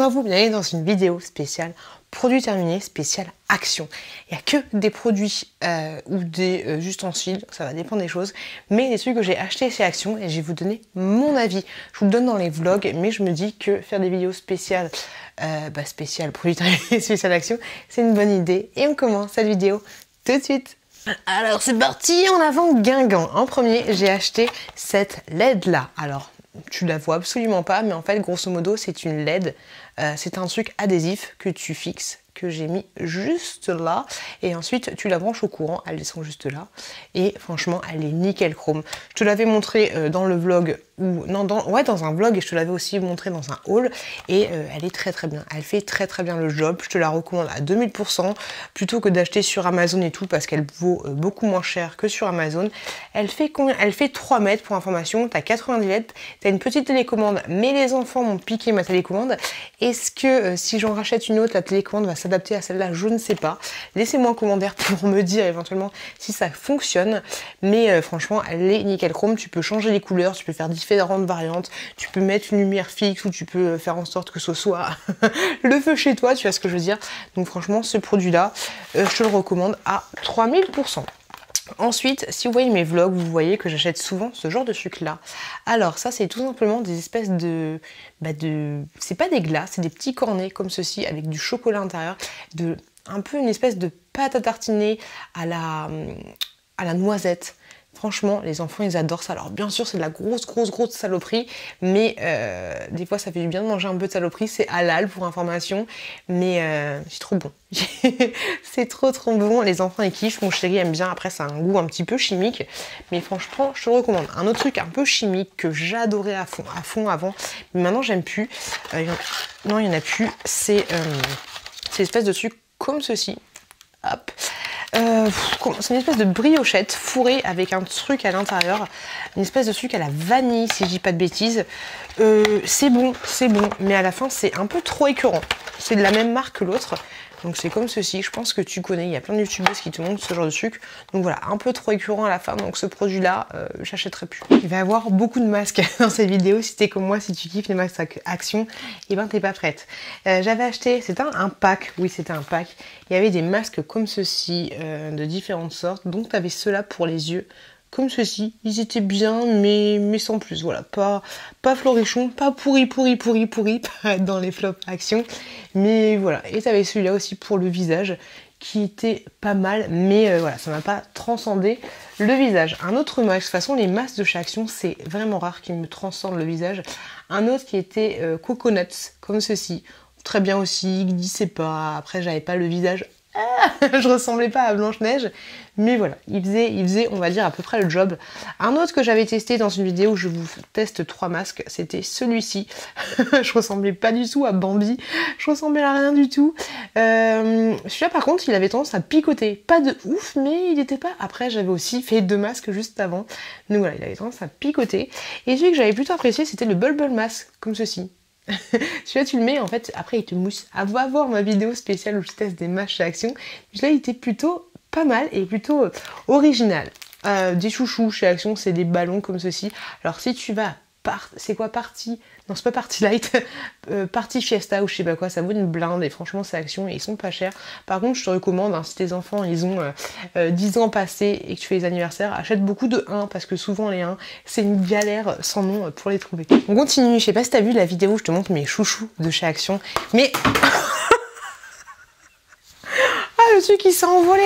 vous, bienvenue dans une vidéo spéciale produit terminé, spécial action. Il n'y a que des produits ou des ustensiles, ça va dépendre des choses, mais des trucs que j'ai achetés chez Action et je vais vous donner mon avis. Je vous le donne dans les vlogs, mais je me dis que faire des vidéos spéciales, spéciales produit terminé, spécial action, c'est une bonne idée. Et on commence cette vidéo tout de suite. Alors c'est parti, en avant Guingamp. En premier, j'ai acheté cette LED là. Alors, tu la vois absolument pas, mais en fait, grosso modo, c'est une LED. C'est un truc adhésif que tu fixes, que j'ai mis juste là. Et ensuite, tu la branches au courant, elle descend juste là. Et franchement, elle est nickel chrome. Je te l'avais montré dans le vlog, ou non, dans un vlog, et je te l'avais aussi montré dans un haul. Et elle est très très bien. Elle fait très très bien le job. Je te la recommande à 2000%, plutôt que d'acheter sur Amazon et tout, parce qu'elle vaut beaucoup moins cher que sur Amazon. Elle fait combien? Elle fait 3 mètres pour information. T'as 90 LED, t'as une petite télécommande, mais les enfants m'ont piqué ma télécommande. Est-ce que si j'en rachète une autre, la télécommande va s'adapter à celle-là? Je ne sais pas. Laissez-moi un commentaire pour me dire éventuellement si ça fonctionne. Mais franchement, elle est nickel chrome. Tu peux changer les couleurs, tu peux faire différentes variantes. Tu peux mettre une lumière fixe ou tu peux faire en sorte que ce soit le feu chez toi. Tu vois ce que je veux dire? Donc franchement, ce produit-là, je te le recommande à 3000%. Ensuite, si vous voyez mes vlogs, vous voyez que j'achète souvent ce genre de truc là. Alors ça, c'est tout simplement des espèces de... c'est pas des glaces, c'est des petits cornets comme ceci avec du chocolat à l'intérieur, un peu une espèce de pâte à tartiner à la noisette. Franchement, les enfants, ils adorent ça. Alors, bien sûr, c'est de la grosse saloperie, mais des fois, ça fait du bien de manger un peu de saloperie. C'est halal, pour information, mais c'est trop bon. C'est trop bon. Les enfants, ils kiffent. Mon chéri aime bien. Après, ça a un goût un petit peu chimique, mais franchement, je te le recommande. Un autre truc un peu chimique que j'adorais à fond avant, mais maintenant, j'aime plus. Non, il n'y en a plus. C'est une espèce de truc comme ceci. Hop. C'est une espèce de briochette fourrée avec un truc à l'intérieur, une espèce de truc à la vanille si je dis pas de bêtises. C'est bon, mais à la fin c'est un peu trop écœurant. C'est de la même marque que l'autre, donc c'est comme ceci. Je pense que tu connais, il y a plein de youtubeuses qui te montrent ce genre de truc. Donc voilà, un peu trop écœurant à la fin, donc ce produit là, j'achèterai plus. Il va y avoir beaucoup de masques dans cette vidéo. Si t'es comme moi, si tu kiffes les masques Action, et ben t'es pas prête. J'avais acheté, c'était un pack, oui c'était un pack. Il y avait des masques comme ceci, de différentes sortes. Donc t'avais ceux-là pour les yeux, comme ceci. Ils étaient bien, mais sans plus. Voilà, pas florichon, pas pourri, pas dans les flops Action. Mais voilà, et t'avais celui-là aussi pour le visage, qui était pas mal, mais voilà, ça m'a pas transcendé le visage. Un autre masque, de toute façon les masques de chez Action, c'est vraiment rare qu'ils me transcendent le visage. Un autre qui était coconuts, comme ceci. Très bien aussi, glissait pas. Après, j'avais pas le visage. Je ressemblais pas à Blanche-Neige. Mais voilà, il faisait, on va dire, à peu près le job. Un autre que j'avais testé dans une vidéo où je vous teste 3 masques, c'était celui-ci. Je ressemblais pas du tout à Bambi. Je ressemblais à rien du tout. Celui-là, par contre, il avait tendance à picoter. Pas de ouf, mais il était pas... Après, j'avais aussi fait 2 masques juste avant. Donc voilà, il avait tendance à picoter. Et celui que j'avais plutôt apprécié, c'était le Bubble Mask, comme ceci. Celui-là tu le mets en fait, après il te mousse. Va voir ma vidéo spéciale où je teste des masques chez Action. Celui-là il était plutôt pas mal et plutôt original. Des chouchous chez Action, c'est des ballons comme ceci. Alors si tu vas c'est quoi partie? Non, c'est pas partie light, partie fiesta ou je sais pas quoi, ça vaut une blinde et franchement c'est Action et ils sont pas chers. Par contre je te recommande, hein, si tes enfants ils ont 10 ans passés et que tu fais les anniversaires, achète beaucoup de 1 parce que souvent les 1 c'est une galère sans nom pour les trouver. On continue, je sais pas si t'as vu la vidéo où je te montre mes chouchous de chez Action, mais... le truc il s'est envolé.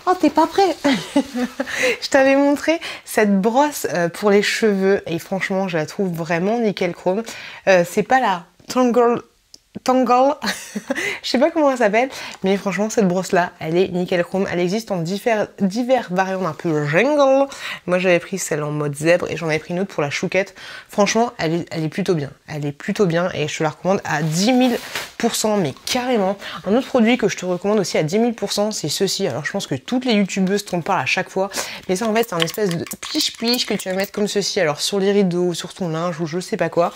Oh t'es pas prêt. Je t'avais montré cette brosse pour les cheveux et franchement je la trouve vraiment nickel chrome. C'est pas la Tangle, je sais pas comment elle s'appelle, mais franchement cette brosse là, elle est nickel chrome. Elle existe en divers variantes un peu jungle. Moi j'avais pris celle en mode zèbre et j'en avais pris une autre pour la chouquette. Franchement elle est plutôt bien. Elle est plutôt bien et je te la recommande à 10 000%, mais carrément. Un autre produit que je te recommande aussi à 10 000%, c'est ceci. Alors je pense que toutes les youtubeuses t'en parlent à chaque fois, mais ça en fait c'est un espèce de piche-piche que tu vas mettre comme ceci, alors sur les rideaux, sur ton linge ou je sais pas quoi.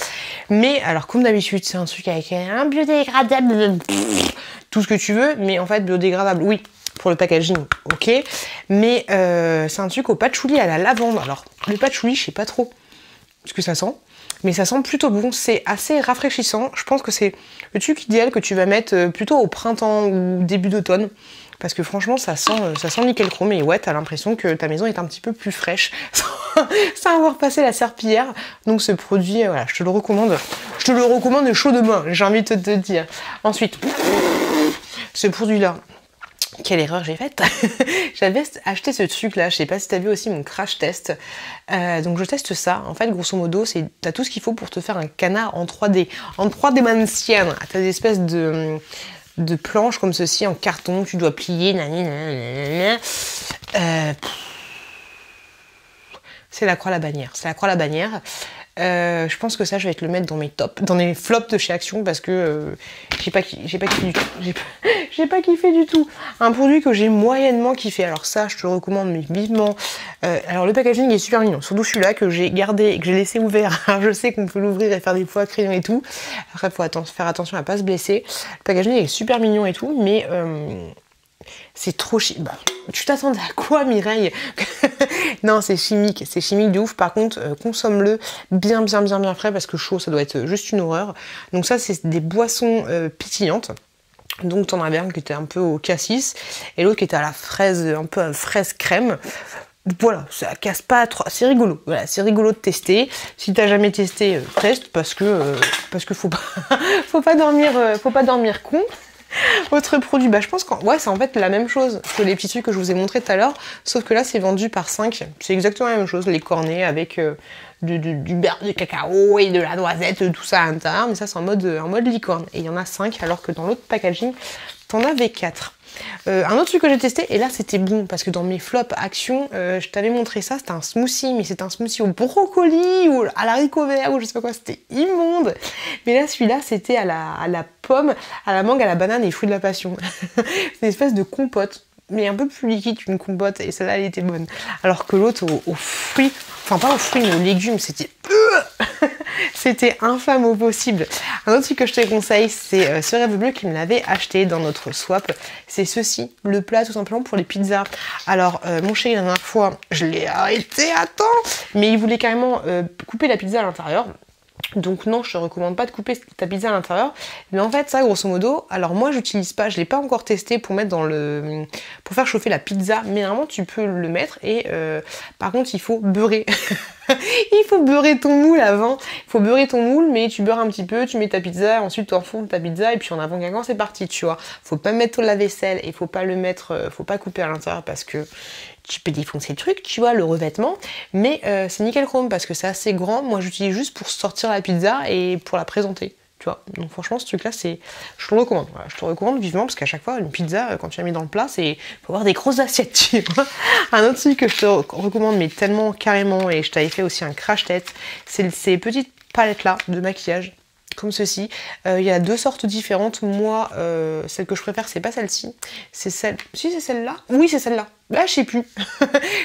Mais alors comme d'habitude c'est un truc avec un biodégradable, tout ce que tu veux, mais en fait biodégradable, oui, pour le packaging, ok, mais c'est un truc au patchouli à la lavande. Alors le patchouli, je sais pas trop ce que ça sent, Mais ça sent plutôt bon, c'est assez rafraîchissant. Je pense que c'est le truc idéal que tu vas mettre plutôt au printemps ou début d'automne. Parce que franchement, ça sent nickel chrome. Et ouais, t'as l'impression que ta maison est un petit peu plus fraîche sans avoir passé la serpillière. Donc ce produit, voilà, je te le recommande. Je te le recommande chaudement, j'ai envie de te dire. Ensuite, ce produit-là. Quelle erreur j'ai faite. J'avais acheté ce truc là, je sais pas si t'as vu aussi mon crash test. Donc je teste ça. En fait, grosso modo, t'as tout ce qu'il faut pour te faire un canard en 3D. En 3D mancienne. T'as des espèces de planches comme ceci en carton que tu dois plier. C'est la croix la bannière. C'est la croix la bannière. Je pense que ça, je vais te le mettre dans mes tops, dans mes flops de chez Action parce que j'ai pas kiffé du tout. J'ai pas kiffé du tout. Un produit que j'ai moyennement kiffé. Alors ça, je te le recommande mais vivement. Alors le packaging est super mignon. Surtout celui-là que j'ai gardé et que j'ai laissé ouvert. Alors, je sais qu'on peut l'ouvrir et faire des fois crayon et tout. Après, faut faire attention à pas se blesser. Le packaging est super mignon et tout, mais c'est trop chic. Bah, tu t'attendais à quoi, Mireille? Non, c'est chimique de ouf. Par contre, consomme-le bien frais parce que chaud, ça doit être juste une horreur. Donc ça, c'est des boissons pétillantes. Donc t'en avais un qui était un peu au cassis et l'autre qui était à la fraise, un peu à fraise crème. Voilà, ça casse pas trop, c'est rigolo. Voilà, c'est rigolo de tester. Si t'as jamais testé, teste parce que faut pas dormir con. Autre produit, bah je pense que ouais, c'est en fait la même chose que les petits trucs que je vous ai montré tout à l'heure, sauf que là c'est vendu par 5. C'est exactement la même chose, les cornets avec du beurre de cacao et de la noisette, tout ça à l'intérieur, mais ça c'est en mode licorne. Et il y en a 5, alors que dans l'autre packaging, t'en avais 4. Un autre truc que j'ai testé, et là c'était bon, parce que dans mes flops Action, je t'avais montré ça, c'était un smoothie, mais c'était un smoothie au brocoli, ou à l'haricot vert, ou je sais pas quoi, c'était immonde. Mais là, celui-là, c'était à la pomme, à la mangue, à la banane et fruits de la passion. C'est une espèce de compote, mais un peu plus liquide qu'une compote, et celle-là, elle était bonne. Alors que l'autre, aux fruits, enfin pas aux fruits, mais aux légumes, c'était... C'était infâme au possible. Un autre truc que je te conseille, c'est ce rêve bleu qui me l'avait acheté dans notre swap. C'est ceci, le plat tout simplement pour les pizzas. Alors, mon chéri, la dernière fois, je l'ai arrêté à temps, mais il voulait carrément couper la pizza à l'intérieur. Donc non, je te recommande pas de couper ta pizza à l'intérieur. Mais en fait, ça, grosso modo, alors moi, j'utilise pas, je l'ai pas encore testé pour mettre pour faire chauffer la pizza, mais normalement, tu peux le mettre et par contre, il faut beurrer. Il faut beurrer ton moule avant. Il faut beurrer ton moule, mais tu beurres un petit peu, tu mets ta pizza, ensuite tu enfonces ta pizza et puis en avant guingant, c'est parti, tu vois. Faut pas mettre au lave-vaisselle et faut pas le mettre, faut pas couper à l'intérieur parce que tu peux défoncer le truc, tu vois, le revêtement. Mais c'est nickel chrome parce que c'est assez grand. Moi, j'utilise juste pour sortir la pizza et pour la présenter. Tu vois. Donc franchement, ce truc-là, je te le recommande. Voilà, je te le recommande vivement parce qu'à chaque fois, une pizza, quand tu la mets dans le plat, faut avoir des grosses assiettes, tu vois. Un autre truc que je te recommande, mais tellement carrément, et je t'avais fait aussi un crash test, c'est ces petites palettes-là de maquillage. Comme ceci. Il y a deux sortes différentes. Moi, celle que je préfère, c'est pas celle-ci. C'est celle... Si, c'est celle-là. Oui, c'est celle-là. Là, je sais plus.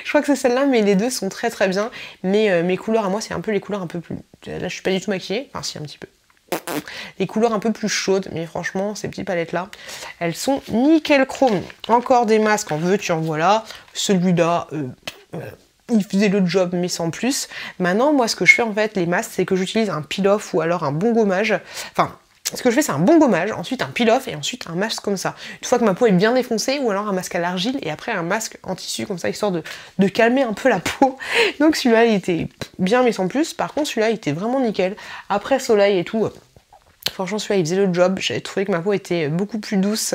Je crois que c'est celle-là, mais les deux sont très très bien. Mais mes couleurs à moi, c'est un peu les couleurs un peu plus... Là, je suis pas du tout maquillée. Enfin, si, un petit peu. Les couleurs un peu plus chaudes, mais franchement, ces petites palettes-là, elles sont nickel chrome. Encore des masques, en veux-tu, en voilà. Celui-là... il faisait le job mais sans plus. Maintenant, moi, ce que je fais en fait, les masques, c'est que j'utilise un peel-off ou alors un bon gommage. Enfin, ce que je fais, c'est un bon gommage, ensuite un peel-off et ensuite un masque comme ça. Une fois que ma peau est bien défoncée, ou alors un masque à l'argile et après un masque en tissu comme ça, histoire de calmer un peu la peau. Donc celui-là, il était bien mais sans plus. Par contre, celui-là, il était vraiment nickel. Après soleil et tout... Franchement, celui-là, il faisait le job. J'avais trouvé que ma peau était beaucoup plus douce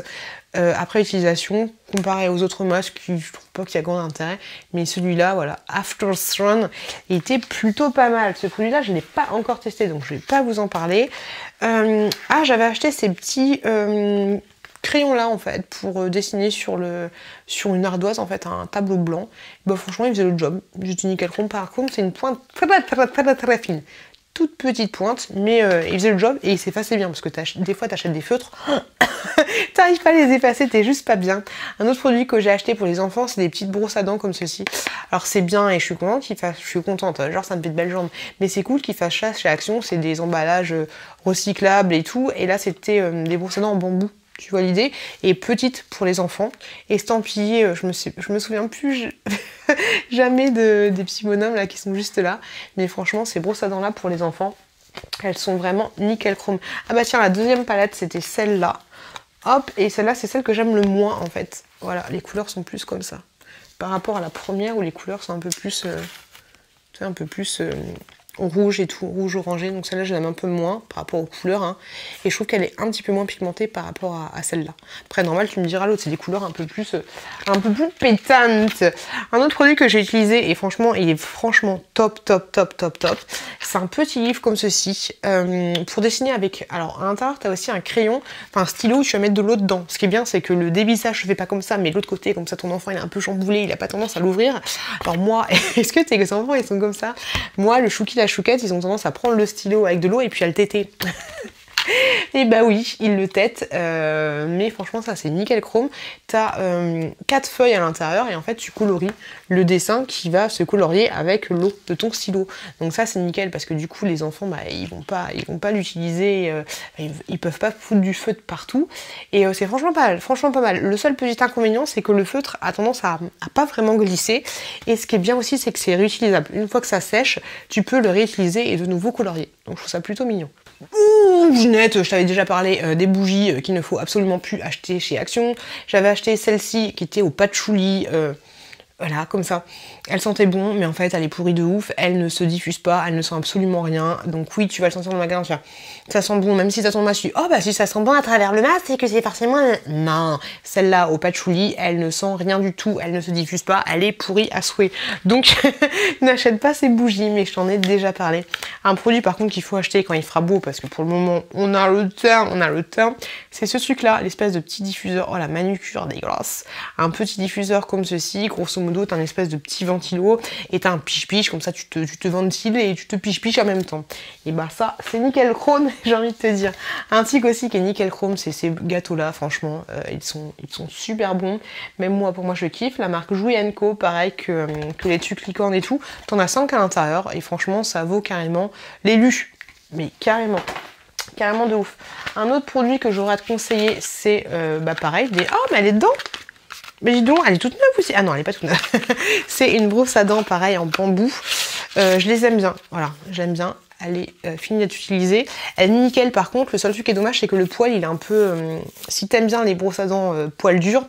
après utilisation, comparé aux autres masques, je trouve pas qu'il y a grand intérêt. Mais celui-là, voilà, After Sun, il était plutôt pas mal. Ce produit-là, je ne l'ai pas encore testé, donc je vais pas vous en parler. J'avais acheté ces petits crayons-là, en fait, pour dessiner sur une ardoise, en fait, un tableau blanc. Bah, franchement, il faisait le job. J'ai du nickel chrome. Par contre, c'est une pointe très fine. Toute petite pointe, mais il faisait le job et il s'effaçait bien parce que des fois t'achètes des feutres, t'arrives pas à les effacer, t'es juste pas bien. Un autre produit que j'ai acheté pour les enfants, c'est des petites brosses à dents comme ceci. Alors c'est bien et je suis contente genre ça me fait de belles jambes, mais c'est cool qu'ils fassent ça chez Action, c'est des emballages recyclables et tout, et là c'était des brosses à dents en bambou. Tu vois l'idée, et petite pour les enfants, estampillée, je me souviens plus jamais des petits bonhommes là qui sont juste là, mais franchement ces brosses à dents là pour les enfants, Elles sont vraiment nickel chrome. Ah bah tiens, la deuxième palette, c'était celle-là. Hop, et celle-là, c'est celle que j'aime le moins, en fait. Voilà, les couleurs sont plus comme ça. Par rapport à la première, où les couleurs sont un peu plus... un peu plus rouge et tout, rouge orangé. Donc celle-là, je l'aime un peu moins par rapport aux couleurs. Hein. Et je trouve qu'elle est un petit peu moins pigmentée par rapport à celle-là. Après, normal, tu me diras, l'autre, c'est des couleurs un peu plus pétantes. Un autre produit que j'ai utilisé, et franchement, il est franchement top, top, top, top, top. C'est un petit livre comme ceci, pour dessiner avec... Alors, à l'intérieur, tu as aussi un crayon, enfin un stylo où tu vas mettre de l'eau dedans. Ce qui est bien, c'est que le dévissage se fait pas comme ça, mais de l'autre côté, comme ça, ton enfant, il est un peu chamboulé, il a pas tendance à l'ouvrir. Alors moi, est-ce que tes enfants, ils sont comme ça? Moi, le chouki, la chouquette, ils ont tendance à prendre le stylo avec de l'eau et puis à le téter. Et bah oui, il le tête, mais franchement ça c'est nickel chrome. T'as 4 feuilles à l'intérieur et en fait tu colories le dessin qui va se colorier avec l'eau de ton stylo. Donc ça c'est nickel parce que du coup les enfants bah, ils vont pas l'utiliser, ils peuvent pas foutre du feutre partout. Et c'est franchement pas mal. Le seul petit inconvénient c'est que le feutre a tendance à pas vraiment glisser. Et ce qui est bien aussi c'est que c'est réutilisable. Une fois que ça sèche, tu peux le réutiliser et de nouveau colorier. Donc je trouve ça plutôt mignon. Ouh, Ginette, je t'avais déjà parlé des bougies qu'il ne faut absolument plus acheter chez Action. J'avais acheté celle-ci qui était au patchouli, voilà, comme ça. Elle sentait bon, mais en fait, elle est pourrie de ouf. Elle ne se diffuse pas, elle ne sent absolument rien. Donc oui, tu vas le sentir dans le magasin, tu vas, ça sent bon, même si ça sent massu. Oh bah si ça sent bon à travers le masque, c'est que c'est forcément... Non, celle-là au patchouli, elle ne sent rien du tout, elle ne se diffuse pas, elle est pourrie à souhait. Donc n'achète pas ces bougies, mais je t'en ai déjà parlé. Un produit par contre qu'il faut acheter quand il fera beau, parce que pour le moment, on a le temps, c'est ce truc-là, l'espèce de petit diffuseur. Oh la manucure dégueulasse. Un petit diffuseur comme ceci, grosso modo, t'as un espèce de petit ventilo et t'as un piche-piche, comme ça tu te ventiles et tu te piche-piche en même temps. Et bah ça, c'est nickel chrome, j'ai envie de te dire. Un truc aussi qui est nickel chrome, c'est ces gâteaux-là, franchement, ils sont super bons. Même moi, pour moi, je kiffe. La marque Jouy & Co, pareil que les trucs licornes et tout. T'en as 5 à l'intérieur et franchement, ça vaut carrément l'élu. Mais carrément de ouf. Un autre produit que j'aurais à te conseiller, c'est bah pareil, des... Oh, mais elle est dedans! Mais dis donc, elle est toute neuve aussi. Ah non, elle est pas toute neuve. C'est une brosse à dents, pareil, en bambou. Je les aime bien. Voilà, j'aime bien. Elle est finie d'être utilisée. Elle est nickel par contre. Le seul truc qui est dommage, c'est que le poil, il est un peu... si t'aimes bien les brosses à dents poil dur,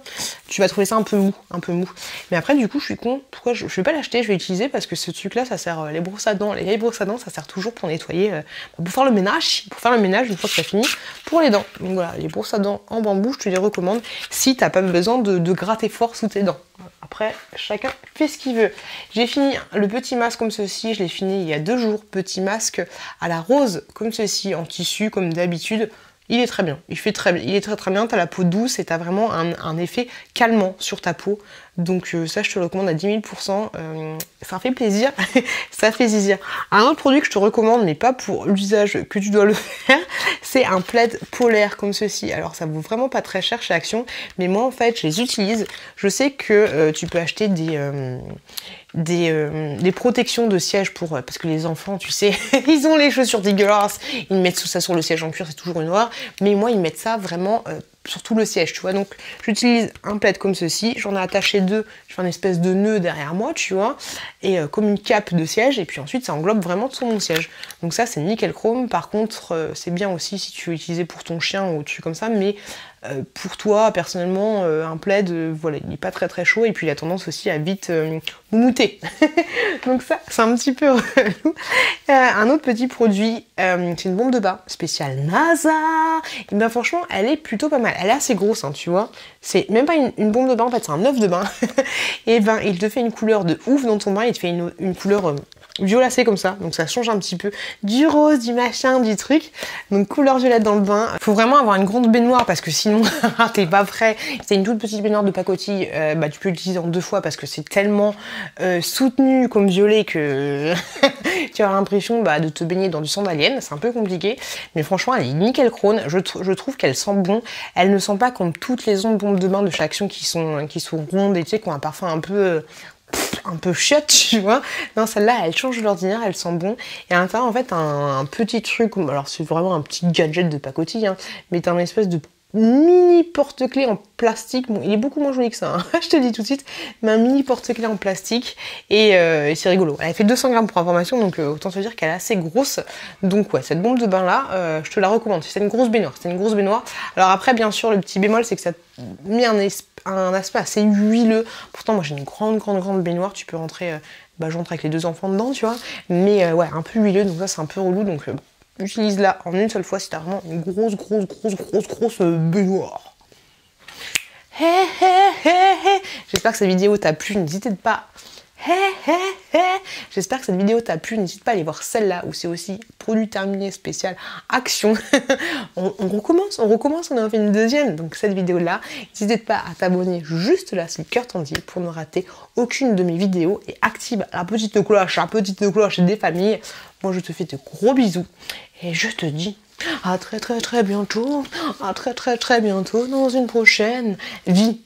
tu vas trouver ça un peu mou. Mais après, du coup, je suis con. Pourquoi je vais pas l'acheter, je vais l'utiliser parce que ce truc-là, ça sert... les brosses à dents, les vieilles brosses à dents, ça sert toujours pour nettoyer, pour faire le ménage. Pour faire le ménage, une fois que ça finit, pour les dents. Donc voilà, les brosses à dents en bambou, je te les recommande si t'as pas besoin de gratter fort sous tes dents. Après, chacun fait ce qu'il veut. J'ai fini le petit masque comme ceci, je l'ai fini il y a 2 jours. Petit masque à la rose comme ceci, en tissu comme d'habitude. Il est très bien, il est très bien, t'as la peau douce et t'as vraiment un effet calmant sur ta peau. Donc ça je te le recommande à 10 000%, ça fait plaisir, ça fait zizir. Un autre produit que je te recommande, mais pas pour l'usage que tu dois le faire, c'est un plaid polaire comme ceci. Alors ça vaut vraiment pas très cher chez Action, mais moi en fait je les utilise. Je sais que tu peux acheter des protections de siège pour... parce que les enfants, tu sais, ils ont les chaussures dégueulasses, ils mettent tout ça sur le siège en cuir, c'est toujours une horreur, mais moi ils mettent ça vraiment sur tout le siège, tu vois. Donc j'utilise un plaid comme ceci, j'en ai attaché 2, je fais un espèce de nœud derrière moi, tu vois, et comme une cape de siège, et puis ensuite ça englobe vraiment tout mon siège. Donc ça c'est nickel chrome. Par contre c'est bien aussi si tu veux l'utiliser pour ton chien ou tu comme ça, mais pour toi personnellement un plaid voilà, il n'est pas très chaud et puis il a tendance aussi à vite moumoter. Donc ça c'est un petit peu relou. Un autre petit produit, c'est une bombe de bain spéciale NASA. Et bien franchement elle est plutôt pas mal, elle est assez grosse hein, tu vois, c'est même pas une bombe de bain en fait, c'est un œuf de bain. Et ben il te fait une couleur de ouf dans ton bain, il te fait une couleur violacée comme ça, donc ça change un petit peu du rose, du machin, du truc. Donc couleur violette dans le bain. Faut vraiment avoir une grande baignoire parce que sinon t'es pas prêt. Si t'as une toute petite baignoire de pacotille, bah tu peux l'utiliser en 2 fois parce que c'est tellement soutenu comme violet que tu as l'impression bah, de te baigner dans du sang d'alien. C'est un peu compliqué, mais franchement elle est nickel chrome. Je trouve qu'elle sent bon. Elle ne sent pas comme toutes les autres bombes de bain de chez Action qui sont rondes et tu sais qui ont un parfum un peu chiotte, tu vois. Non, celle-là, elle change de l'ordinaire, elle sent bon. Et à l'intérieur, en fait, un petit truc, alors c'est vraiment un petit gadget de pacotille, hein, mais t'as un espèce de mini porte-clés en plastique. Bon, il est beaucoup moins joli que ça, hein. Je te le dis tout de suite, mais un mini porte-clés en plastique et c'est rigolo. Elle fait 200 grammes pour information, donc autant te dire qu'elle est assez grosse. Donc ouais, cette bombe de bain là, je te la recommande. C'est une grosse baignoire, c'est une grosse baignoire. Alors après, bien sûr, le petit bémol, c'est que ça te met un aspect assez huileux. Pourtant, moi j'ai une grande baignoire. Tu peux rentrer, je rentre avec les 2 enfants dedans, tu vois. Mais ouais, un peu huileux, donc ça c'est un peu relou. Donc utilise-la en une seule fois si t'as vraiment une grosse baignoire. J'espère que cette vidéo t'a plu, n'hésitez pas. J'espère que cette vidéo t'a plu, n'hésite pas à aller voir celle-là où c'est aussi produit terminé spécial action. on recommence, on en fait une deuxième, donc cette vidéo-là, n'hésite pas à t'abonner juste là si le cœur t'en dit pour ne rater aucune de mes vidéos et active la petite cloche des familles. Moi je te fais de gros bisous et je te dis à très bientôt, à très bientôt dans une prochaine vidéo.